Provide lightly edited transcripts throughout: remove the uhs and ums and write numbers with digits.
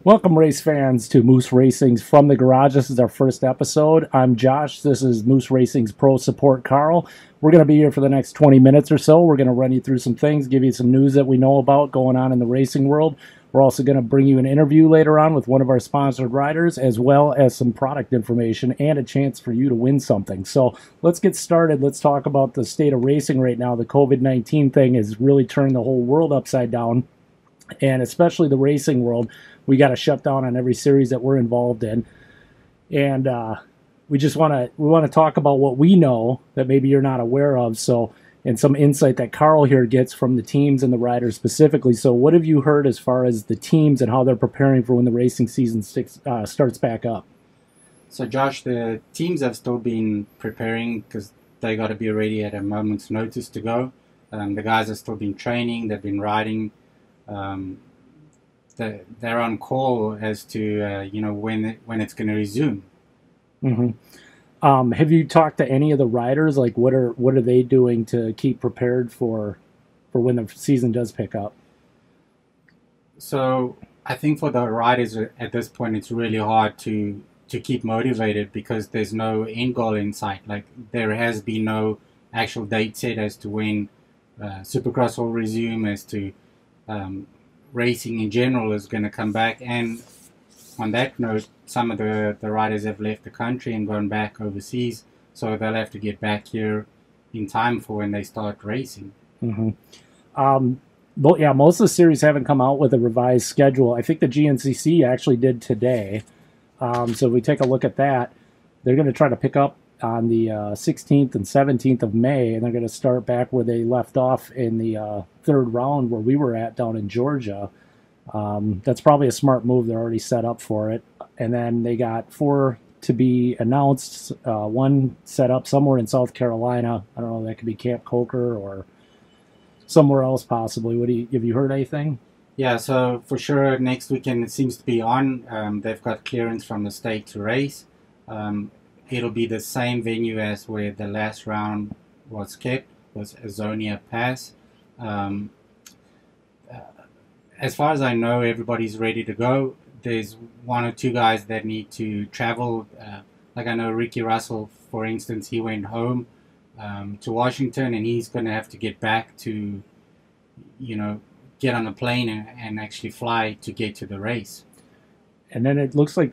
Welcome, race fans, to Moose Racing's From the Garage. This is our first episode. I'm Josh. This is Moose Racing's Pro Support, Carl. We're going to be here for the next 20 minutes or so. We're going to run you through some things, give you some news that we know about going on in the racing world. We're also going to bring you an interview later on with one of our sponsored riders, as well as some product information and a chance for you to win something. So let's get started. Let's talk about the state of racing right now. The COVID-19 thing has really turned the whole world upside down, and especially the racing world. We got to shut down on every series that we're involved in, and we want to talk about what we know that maybe you're not aware of. So, and some insight that Carl here gets from the teams and the riders specifically. So, what have you heard as far as the teams and how they're preparing for when the racing season starts back up? So, Josh, the teams have still been preparing because they got to be ready at a moment's notice to go. The guys have still been training. They've been riding. They're on call as to when it's going to resume. Mm-hmm. Have you talked to any of the riders? Like, what are they doing to keep prepared for when the season does pick up? So I think for the riders at this point, it's really hard to keep motivated because there's no end goal in sight. Like, there has been no actual date set as to when Supercross will resume, as to racing in general is going to come back. And on that note, some of the riders have left the country and gone back overseas, so they'll have to get back here in time for when they start racing. Mm-hmm. But yeah, most of the series haven't come out with a revised schedule. I think the GNCC actually did today. So if we take a look at that, they're going to try to pick up on the 16th and 17th of May, and they're going to start back where they left off in the third round where we were at down in Georgia. That's probably a smart move. They're already set up for it. And then they got 4 to be announced, one set up somewhere in South Carolina. I don't know, that could be Camp Coker or somewhere else possibly. Have you heard anything? Yeah, so for sure next weekend it seems to be on. They've got clearance from the state to race. It'll be the same venue as where the last round was kept, was Azonia Pass. As far as I know, everybody's ready to go. There's 1 or 2 guys that need to travel. Like I know Ricky Russell, for instance, he went home to Washington, and he's going to have to get back to, get on a plane and actually fly to get to the race. And then it looks like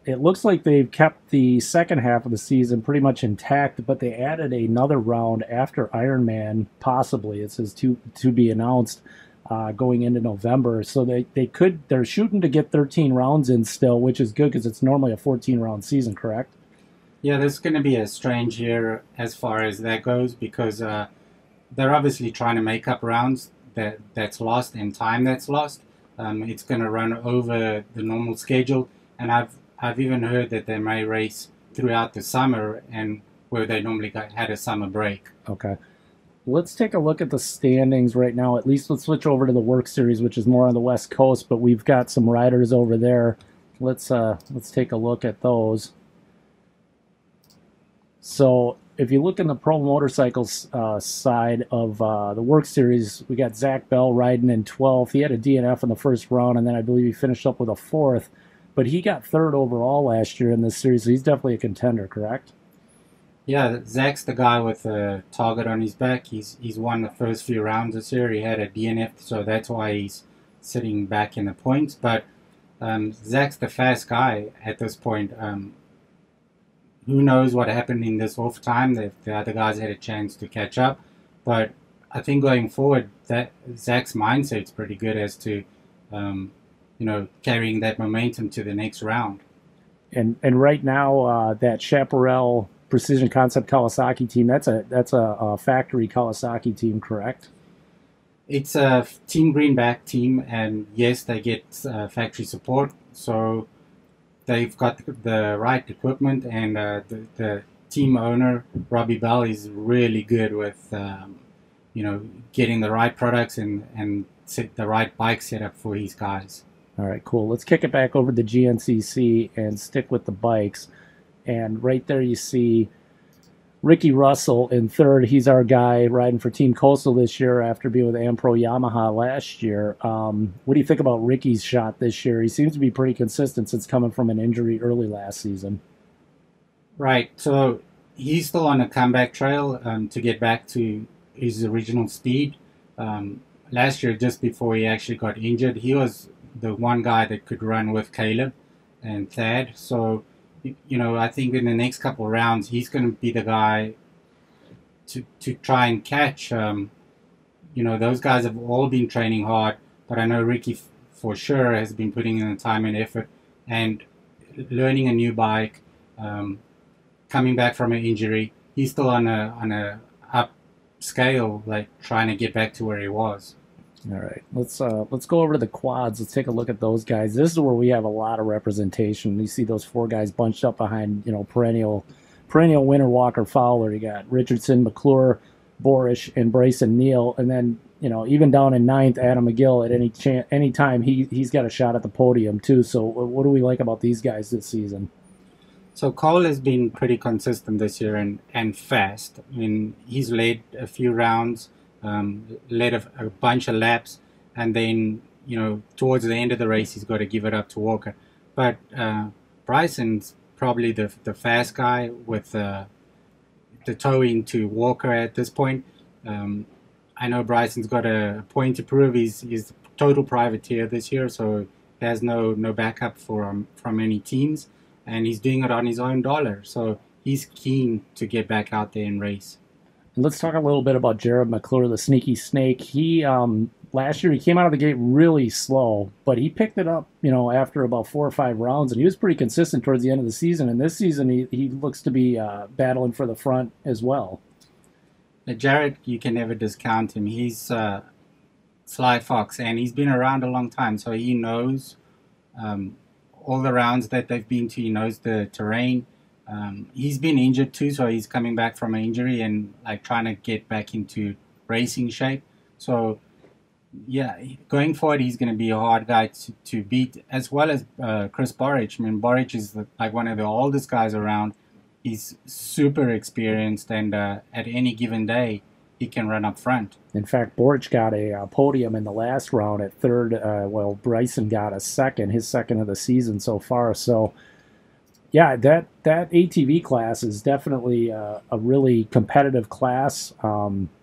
it looks like they've kept the second half of the season pretty much intact, but they added another round after Ironman, possibly. It says to be announced going into November. So they're shooting to get 13 rounds in still, which is good because it's normally a 14-round season, correct? Yeah, this is going to be a strange year as far as that goes because they're obviously trying to make up rounds that's lost and time that's lost. It's going to run over the normal schedule, and I've even heard that they may race throughout the summer and where they normally had a summer break. Okay. Let's take a look at the standings right now. At least let's switch over to the Work Series, which is more on the West Coast, but we've got some riders over there. Let's take a look at those. So if you look in the Pro Motorcycles side of the Work Series, we got Zach Bell riding in 12th. He had a DNF in the first round, and then I believe he finished up with a 4th. But he got 3rd overall last year in this series, so he's definitely a contender, correct? Yeah, Zach's the guy with the target on his back. He's won the first few rounds this year. He had a DNF, so that's why he's sitting back in the points. But Zach's the fast guy at this point. Who knows what happened in this off time? The other guys had a chance to catch up. But I think going forward, that Zach's mindset's pretty good as to carrying that momentum to the next round. And right now, that Chaparral Precision Concept Kawasaki team, that's a factory Kawasaki team, correct? It's a Team Greenback team, and yes, they get factory support. So they've got the right equipment, and the team owner, Robbie Bell, is really good with getting the right products and the right bike setup for his guys. All right, cool. Let's kick it back over to GNCC and stick with the bikes. And right there you see Ricky Russell in third. He's our guy riding for Team Coastal this year after being with Ampro Yamaha last year. What do you think about Ricky's shot this year? He seems to be pretty consistent since coming from an injury early last season. Right. So he's still on a comeback trail to get back to his original speed. Last year, just before he actually got injured, he was the one guy that could run with Caleb and Thad. So, I think in the next couple of rounds, he's going to be the guy to try and catch. Those guys have all been training hard, but I know Ricky for sure has been putting in the time and effort and learning a new bike. Coming back from an injury, he's still on a up scale, like trying to get back to where he was. All right, let's go over to the quads. Let's take a look at those guys. This is where we have a lot of representation. You see those four guys bunched up behind, perennial winner Walker Fowler. You got Richardson, McClure, Borish, and Brycen Neal, and then even down in ninth, Adam McGill. At any time, he's got a shot at the podium too. So what do we like about these guys this season? So Cole has been pretty consistent this year and fast. I mean, he's led a few rounds, led a bunch of laps, and then, towards the end of the race, he's got to give it up to Walker. But Bryson's probably the fast guy with the towing to Walker at this point. I know Bryson's got a point to prove. He's total privateer this year, so he has no backup from any teams. And he's doing it on his own dollar. So he's keen to get back out there and race. And let's talk a little bit about Jared McClure, the sneaky snake. He last year he came out of the gate really slow, but he picked it up, after about 4 or 5 rounds, and he was pretty consistent towards the end of the season. And this season he looks to be battling for the front as well. Jared, you can never discount him. He's Sly Fox, and he's been around a long time, so he knows all the rounds that they've been to. He knows the terrain. He's been injured too, so he's coming back from an injury and trying to get back into racing shape. So yeah, going forward, he's going to be a hard guy to beat, as well as Chris Borich. I mean, Borich is one of the oldest guys around. He's super experienced, and at any given day, he can run up front. In fact, Borich got a podium in the last round at third. Brycen got a second, his second of the season so far. So, yeah, that ATV class is definitely a really competitive class.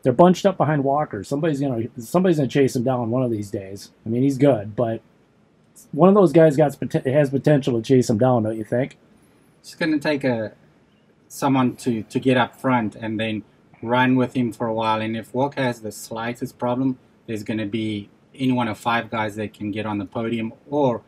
They're bunched up behind Walker. Somebody's gonna chase him down one of these days. I mean, he's good, but one of those guys has potential to chase him down, don't you think? It's going to take someone to get up front and then run with him for a while. And if Walker has the slightest problem, there's going to be any one of 5 guys that can get on the podium or,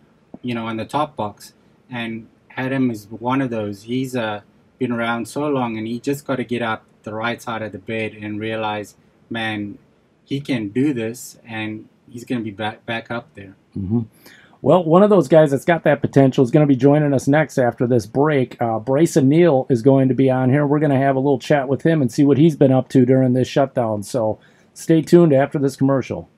on the top box. And Adam is one of those. He's been around so long, and he just got to get up the right side of the bed and realize, man, he can do this, and he's going to be back up there. Mm-hmm. Well, one of those guys that's got that potential is going to be joining us next after this break. Brycen Neal is going to be on here. We're going to have a little chat with him and see what he's been up to during this shutdown. So stay tuned after this commercial.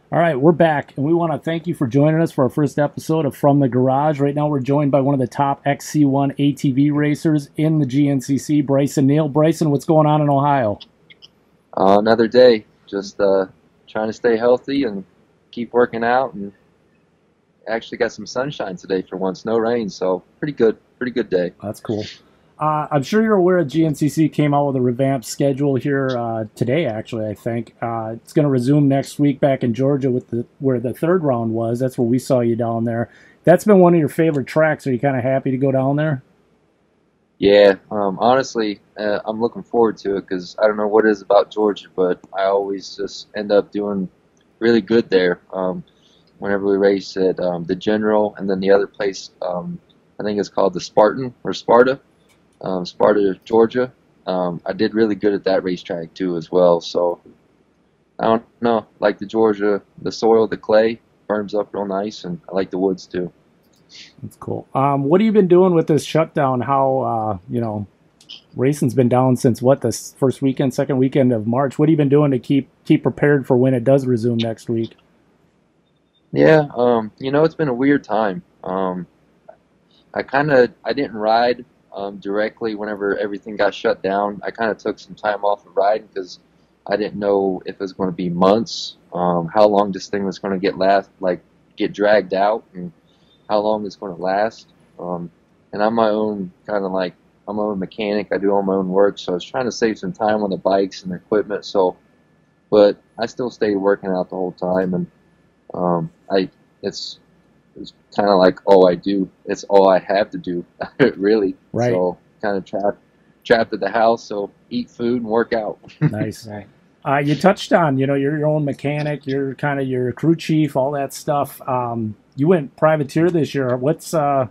All right, we're back, and we want to thank you for joining us for our first episode of From the Garage. Right now, we're joined by one of the top XC1 ATV racers in the GNCC, Brycen Neal. Brycen, what's going on in Ohio? Another day. Just trying to stay healthy and keep working out, and actually got some sunshine today for once. No rain, so pretty good day. That's cool. I'm sure you're aware GNCC came out with a revamped schedule here today, actually, I think. It's going to resume next week back in Georgia where the third round was. That's where we saw you down there. That's been one of your favorite tracks. Are you kind of happy to go down there? Yeah, honestly, I'm looking forward to it because I don't know what it is about Georgia, but I always just end up doing really good there. Whenever we race at the General, and then the other place, I think it's called the Spartan or Sparta. Sparta, Georgia. I did really good at that racetrack too as well. So I don't know, like the Georgia, the soil, the clay firms up real nice, and I like the woods too. That's cool. What have you been doing with this shutdown? How racing's been down since what, this first weekend, second weekend of March. What have you been doing to keep prepared for when it does resume next week? Yeah, it's been a weird time. I didn't ride directly whenever everything got shut down. I kind of took some time off of riding because I didn't know if it was going to be months, how long this thing was going to get dragged out, and how long it's going to last. And I'm my own I'm my own mechanic. I do all my own work, so I was trying to save some time on the bikes and the equipment. But I still stayed working out the whole time, and I it's kind of like all I do. It's all I have to do, really. Right. So kind of trapped at the house. So eat food and work out. Nice. Right. You touched on, you're your own mechanic, you're kind of your crew chief, all that stuff. You went privateer this year. What's that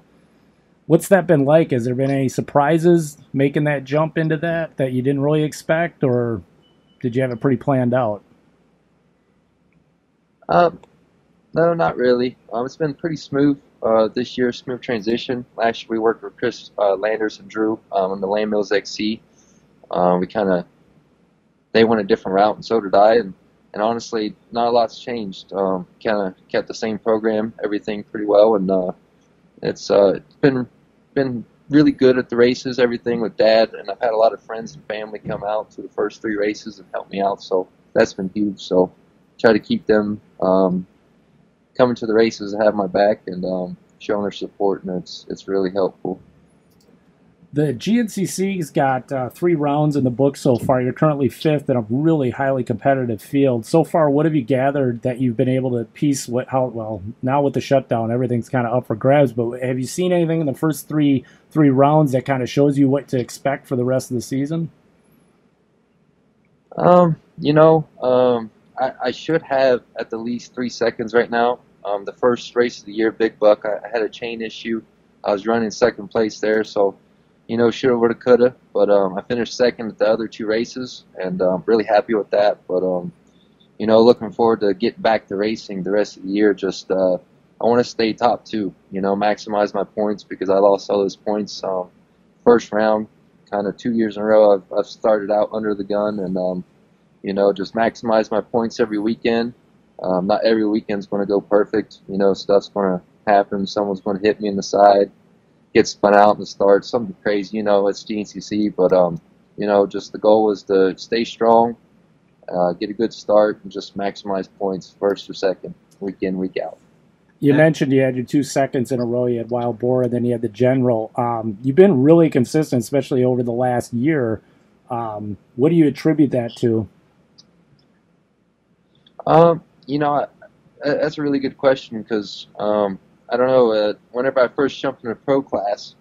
been like? Has there been any surprises making that jump into that you didn't really expect, or did you have it pretty planned out? No, not really. It's been pretty smooth this year, smooth transition. Last year we worked with Chris Landers and Drew on the Land Mills XC. They went a different route, and so did I. And honestly, not a lot's changed. Kind of kept the same program, everything pretty well, and it's been really good at the races, everything with Dad. And I've had a lot of friends and family come out to the first 3 races and help me out, so that's been huge. So try to keep them coming to the races and have my back and showing their support, and it's really helpful. The GNCC's got 3 rounds in the book so far. You're currently 5th in a really highly competitive field. So far, what have you gathered that you've been able to piece now with the shutdown, everything's kind of up for grabs, but have you seen anything in the first three rounds that kind of shows you what to expect for the rest of the season? I should have at the least 3 seconds right now. The first race of the year, Big Buck, I had a chain issue. I was running second place there, so shoulda, woulda, coulda. But I finished second at the other 2 races, and really happy with that. But looking forward to getting back to racing the rest of the year. Just I want to stay top 2. Maximize my points because I lost all those points first round. Kind of 2 years in a row, I've started out under the gun, and just maximize my points every weekend. Not every weekend's going to go perfect. Stuff's going to happen. Someone's going to hit me in the side, get spun out in the start, something crazy. It's GNCC, but just the goal is to stay strong, get a good start, and just maximize points first or second, week in, week out. You mentioned you had your 2 seconds in a row. You had Wild Boar, and then you had the General. You've been really consistent, especially over the last year. What do you attribute that to? That's a really good question because I don't know. Whenever I first jumped into pro class,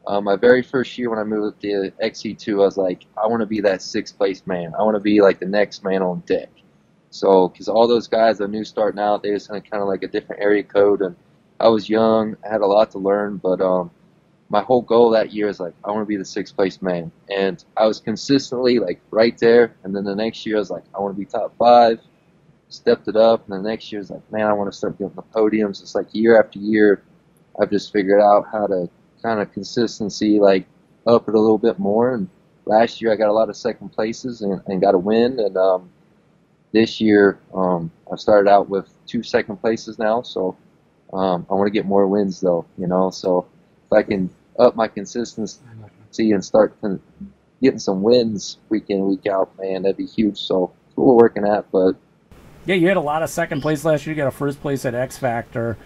my very first year when I moved to XC2, I was like, I want to be that 6th place man. I want to be like the next man on deck. So, because all those guys I knew starting out, they was kind of like a different area code, and I was young, I had a lot to learn, but my whole goal that year is like, I want to be the 6th place man, and I was consistently like right there. And then the next year I was like, I want to be top 5. Stepped it up, and the next year is like, man, I want to start getting the podiums. It's like year after year, I've just figured out how to kind of consistency, like up it a little bit more. And last year I got a lot of second places and got a win. And this year I started out with 2 second places now, so I want to get more wins though. So if I can up my consistency and start getting some wins week in, week out, man, that'd be huge. So that's what we're working at, but. Yeah, you had a lot of second place last year. You got a first place at X Factor.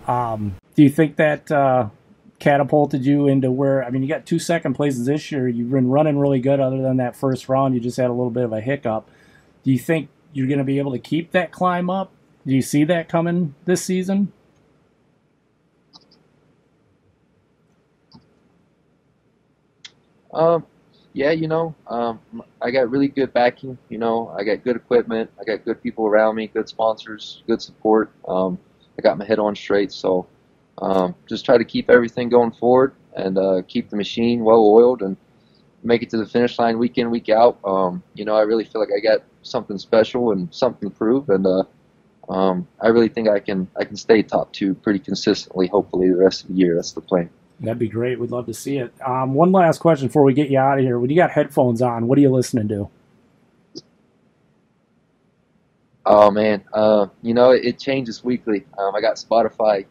Do you think that catapulted you into where, you got 2 second places this year. You've been running really good other than that first round. You just had a little bit of a hiccup. Do you think you're going to be able to keep that climb up? Do you see that coming this season? Yeah, I got really good backing. I got good equipment. I got good people around me, good sponsors, good support. I got my head on straight. So just try to keep everything going forward. and keep the machine well oiled and make it to the finish line week in, week out. I really feel like I got something special and something to prove, and I really think I can stay top 2 pretty consistently. Hopefully, the rest of the year. That's the plan. That'd be great. We'd love to see it. One last question before we get you out of here. When you got headphones on, what are you listening to? Oh man, it changes weekly. I got Spotify.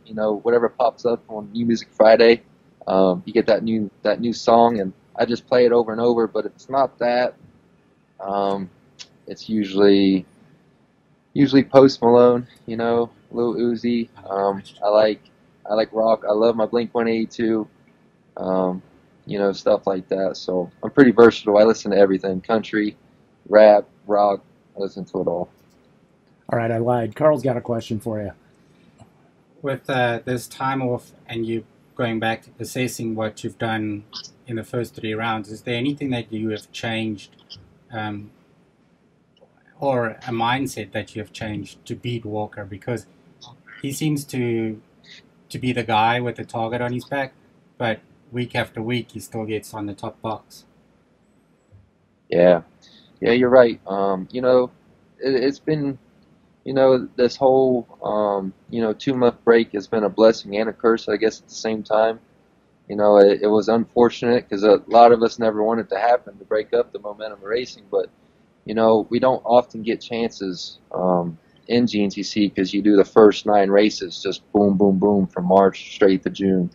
Whatever pops up on New Music Friday, you get that new song, and I just play it over and over. But it's not that. It's usually Post Malone. Lil Uzi. I like rock. I love my Blink-182. Stuff like that. So I'm pretty versatile. I listen to everything: country, rap, rock. I listen to it all. All right, I lied. Carl's got a question for you. With this time off and you going back to assessing what you've done in the first 3 rounds, is there anything that you have changed or a mindset that you have changed to beat Walker? Because he seems to be the guy with the target on his back, but week after week he still gets on the top box. Yeah, you're right. It's been, this whole 2-month break has been a blessing and a curse, I guess, at the same time. It was unfortunate because a lot of us never wanted to happen, to break up the momentum of racing, but we don't often get chances in GNCC because you do the first 9 races just boom, boom, boom from March straight to June.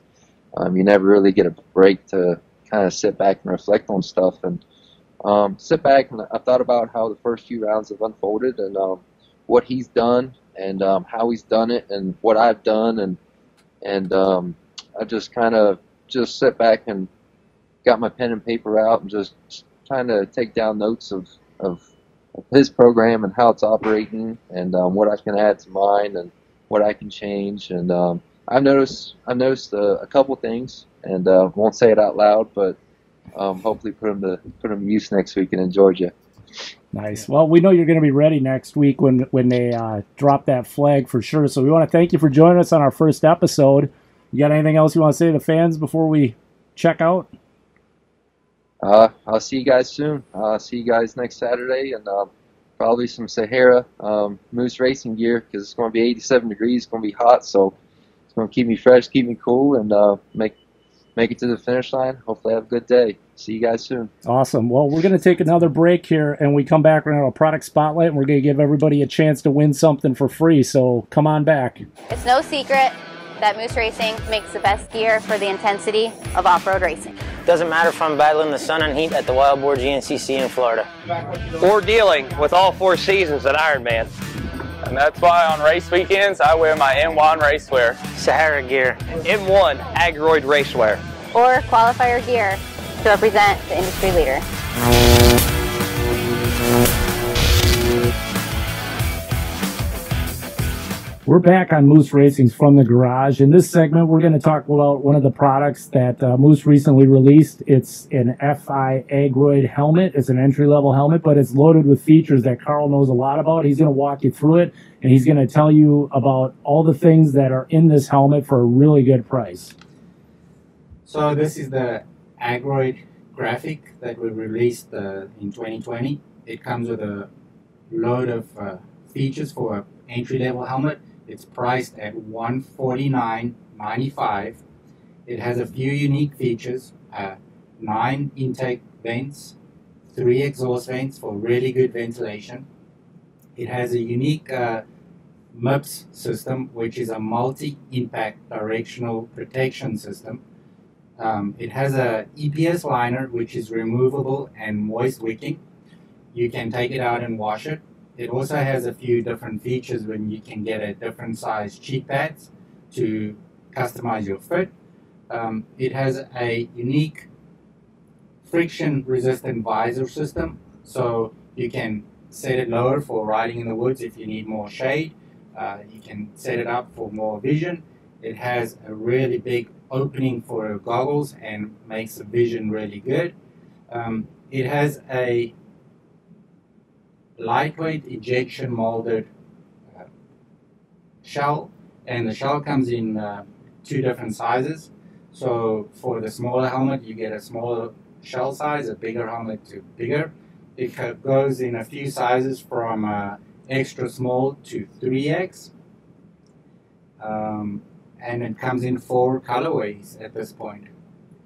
You never really get a break to kind of sit back and reflect on stuff. And sit back and I thought about how the first few rounds have unfolded and what he's done and how he's done it and what I've done. And I just kind of just sit back and got my pen and paper out and just trying to take down notes of his program and how it's operating and what I can add to mine and what I can change. And I've noticed a couple things, and won't say it out loud, but hopefully put them to use next week in Georgia. Nice. Well, we know you're going to be ready next week when they drop that flag for sure. So we want to thank you for joining us on our first episode. You got anything else you want to say to the fans before we check out? I'll see you guys soon. See you guys next Saturday, and probably some Sahara Moose racing gear because it's going to be 87 degrees. It's going to be hot, so it's going to keep me fresh, keep me cool, and make it to the finish line. Hopefully have a good day. See you guys soon. Awesome. Well, we're going to take another break here, and we come back, we're going to have a product spotlight, and we're going to give everybody a chance to win something for free, so come on back. It's no secret that Moose Racing makes the best gear for the intensity of off-road racing. Doesn't matter if I'm battling the sun and heat at the Wild Boar GNCC in Florida, or dealing with all 4 seasons at Ironman. And that's why on race weekends I wear my M1 racewear, Sahara gear, M1 Agroid racewear, or qualifier gear to represent the industry leader. We're back on Moose Racing's From the Garage. In this segment, we're going to talk about one of the products that Moose recently released. It's an FI Agroid helmet. It's an entry-level helmet, but it's loaded with features that Carl knows a lot about. He's going to walk you through it, and he's going to tell you about all the things that are in this helmet for a really good price. So this is the Agroid graphic that we released in 2020. It comes with a load of features for an entry-level helmet. It's priced at $149.95. It has a few unique features, 9 intake vents, 3 exhaust vents for really good ventilation. It has a unique MIPS system, which is a multi-impact directional protection system. It has a EPS liner, which is removable and moist wicking. You can take it out and wash it. It also has a few different features when you can get a different size cheek pads to customize your fit. It has a unique friction-resistant visor system, so you can set it lower for riding in the woods if you need more shade. You can set it up for more vision. It has a really big opening for your goggles and makes the vision really good. It has a lightweight ejection molded shell, and the shell comes in 2 different sizes. So for the smaller helmet, you get a smaller shell size, a bigger helmet to bigger. It goes in a few sizes from extra small to 3X. And it comes in 4 colorways at this point.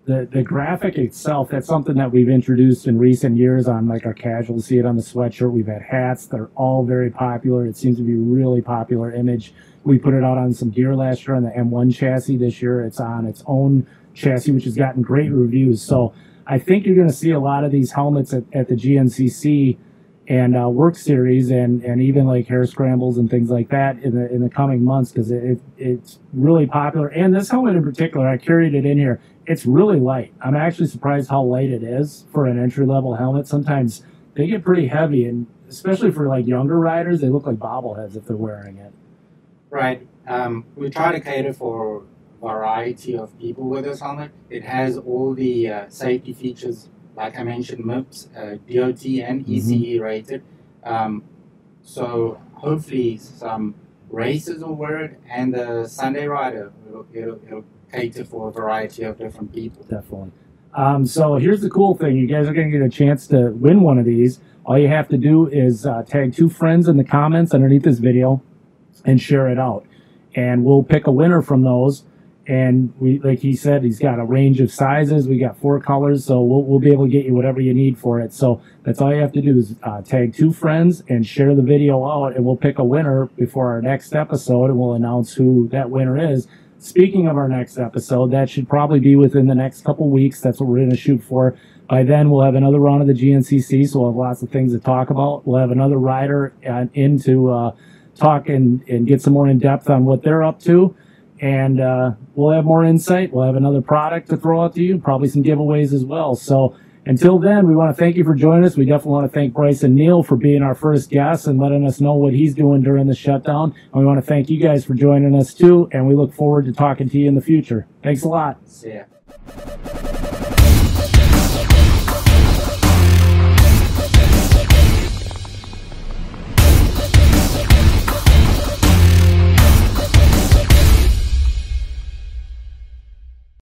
The graphic itself, that's something that we've introduced in recent years on like our casual. See it on the sweatshirt. We've had hats. They're all very popular. It seems to be a really popular image. We put it out on some gear last year on the M1 chassis. This year it's on its own chassis, which has gotten great reviews. So I think you're going to see a lot of these helmets at the GNCC and Work Series and even like hair scrambles and things like that in the coming months, because it's really popular. And this helmet in particular, I carried it in here. It's really light. I'm actually surprised how light it is for an entry-level helmet. Sometimes they get pretty heavy, and especially for like younger riders, they look like bobbleheads if they're wearing it. Right. We try to cater for a variety of people with this helmet. It has all the safety features, like I mentioned, MIPS, DOT, and ECE rated. So hopefully some racers will wear it, and the Sunday rider, it'll cater for a variety of different people. Definitely. So here's the cool thing. You guys are going to get a chance to win one of these. All you have to do is tag 2 friends in the comments underneath this video and share it out. And we'll pick a winner from those. And we, like he said, he's got a range of sizes. We got 4 colors, so we'll be able to get you whatever you need for it. So that's all you have to do is tag 2 friends and share the video out, and we'll pick a winner before our next episode, and we'll announce who that winner is. Speaking of our next episode, that should probably be within the next couple weeks. That's what we're going to shoot for. By then, we'll have another round of the GNCC, so we'll have lots of things to talk about. We'll have another rider in to talk and get some more in-depth on what they're up to. And we'll have more insight. We'll have another product to throw out to you, probably some giveaways as well. So until then, we want to thank you for joining us. We definitely want to thank Brycen Neal for being our first guest and letting us know what he's doing during the shutdown. And we want to thank you guys for joining us too. And we look forward to talking to you in the future. Thanks a lot. See ya.